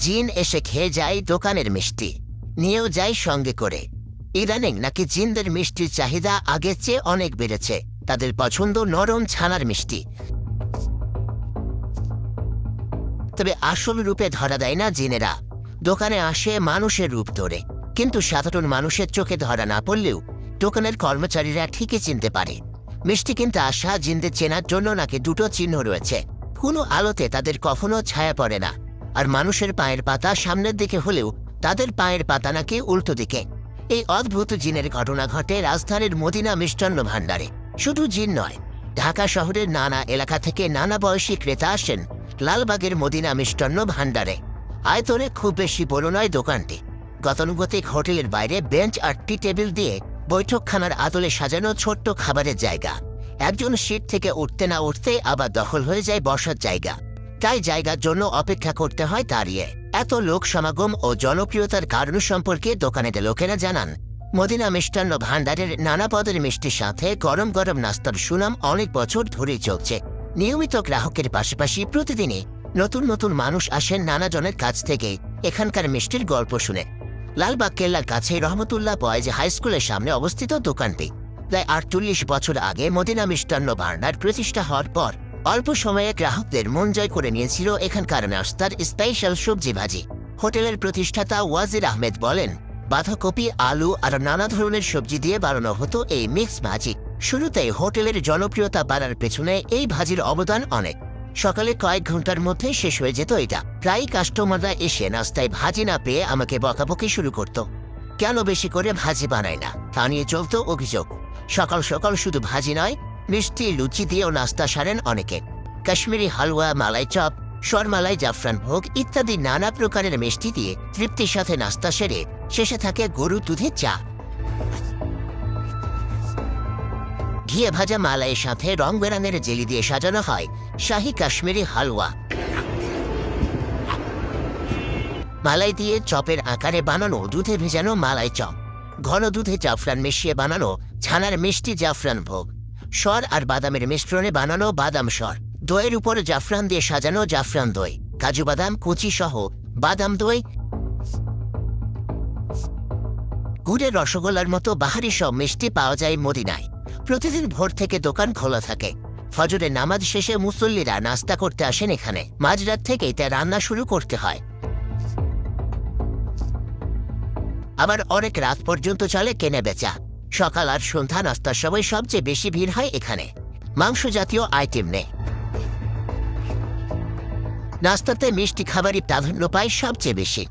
জিন এসে খেয়ে যায় দোকানের মিষ্টি, নিয়েও যায় সঙ্গে করে। ইদানিং নাকি জিনদের মিষ্টির চাহিদা আগের চেয়ে অনেক বেড়েছে। তাদের পছন্দ নরম ছানার মিষ্টি। তবে আসল রূপে ধরা দেয় না জিনেরা, দোকানে আসে মানুষের রূপ ধরে। কিন্তু সাধারণ মানুষের চোখে ধরা না পড়লেও দোকানের কর্মচারীরা ঠিকই চিনতে পারে। মিষ্টি কিনতে আসা জিনদের চেনার জন্য নাকি দুটো চিহ্ন রয়েছে। কোনো আলোতে তাদের কখনো ছায়া পড়ে না, আর মানুষের পায়ের পাতা সামনের দিকে হলেও তাদের পায়ের পাতা নাকি উল্টো দিকে। এই অদ্ভুত জিনের ঘটনা ঘটে রাজধানীর মদিনা মিষ্টান্ন ভাণ্ডারে। শুধু জিন নয়, ঢাকা শহরের নানা এলাকা থেকে নানা বয়সী ক্রেতা আসেন লালবাগের মদিনা মিষ্টান্ন ভাণ্ডারে। আয়তনে খুব বেশি বড় নয় দোকানটি। গতানুগতিক হোটেলের বাইরে বেঞ্চ আর টি টেবিল দিয়ে বৈঠকখানার আদলে সাজানো ছোট্ট খাবারের জায়গা। একজন সিট থেকে উঠতে না উঠতে আবার দখল হয়ে যায় বসার জায়গা। তাই জায়গার জন্য অপেক্ষা করতে হয় দাঁড়িয়ে। এত লোক সমাগম ও জনপ্রিয়তার কারণ সম্পর্কে দোকানের লোকেরা জানান, মদিনা মিষ্টান্ন ভাণ্ডারের নানা পদের মিষ্টির সাথে গরম গরম নাস্তার সুনাম অনেক বছর ধরেই চলছে। নিয়মিত গ্রাহকের পাশাপাশি প্রতিদিনই নতুন নতুন মানুষ আসেন নানা জনের কাছ থেকে এখানকার মিষ্টির গল্প শুনে। লালবাগ কেল্লার কাছে রহমতুল্লাহ বয়েজ হাই স্কুলের সামনে অবস্থিত দোকানটি প্রায় ৪৮ বছর আগে মদিনা মিষ্টান্ন ভাণ্ডার প্রতিষ্ঠা হওয়ার পর অল্প সময়ে গ্রাহকদের মন জয় করে নিয়েছিল এখানকার নাস্তার স্পেশাল সবজি ভাজি। হোটেলের প্রতিষ্ঠাতা ওয়াজির আহমেদ বলেন, বাঁধাকপি, আলু আর নানা ধরনের সবজি দিয়ে বানানো হতো এই মিক্স ভাজি। শুরুতেই হোটেলের জনপ্রিয়তা বাড়ার পেছনে এই ভাজির অবদান অনেক। সকালে কয়েক ঘন্টার মধ্যে শেষ হয়ে যেত এটা। প্রায় কাস্টমাররা এসে নাস্তায় ভাজি না পেয়ে আমাকে বকাবকি শুরু করত, কেন বেশি করে ভাজি বানায় না তা নিয়ে চলত অভিযোগ। সকাল সকাল শুধু ভাজি নয়, মিষ্টি, লুচি দিয়েও নাস্তা সারেন অনেকে। কাশ্মীরি হালুয়া, মালাই চপ, সরমালাই, জাফরান ভোগ ইত্যাদি নানা প্রকারের মিষ্টি দিয়ে তৃপ্তির সাথে নাস্তা সেরে শেষে থাকে গরু দুধের চা। ঘিয়ে ভাজা মালাইয়ের সাথে রং বেরঙের জেলি দিয়ে সাজানো হয় শাহী কাশ্মীরি হালুয়া। মালাই দিয়ে চপের আকারে বানানো দুধে ভেজানো মালাই চপ, ঘন দুধে জাফরান মিশিয়ে বানানো ছানার মিষ্টি জাফরান ভোগ, সর আর বাদামের মিশ্রণে বানানো বাদাম সর, দইয়ের উপরে জাফরান দিয়ে সাজানো জাফরান দই, কাজু বাদাম কুচি সহ বাদাম দই, গুড়ের রসগোল্লার মতো বাহারি সব মিষ্টি পাওয়া যায় মদিনায়। প্রতিদিন ভোর থেকে দোকান খোলা থাকে। ফজরের নামাজ শেষে মুসল্লিরা নাস্তা করতে আসেন এখানে। মাঝরাত থেকেই তা রান্না শুরু করতে হয়। আবার অনেক রাত পর্যন্ত চলে কেনে বেচা। সকাল আর সন্ধ্যা নাস্তার সময় সবচেয়ে বেশি ভিড় হয় এখানে। মাংস জাতীয় আইটেম নেই, নাস্তাতে মিষ্টি খাবারই প্রাধান্য পায় সবচেয়ে বেশি।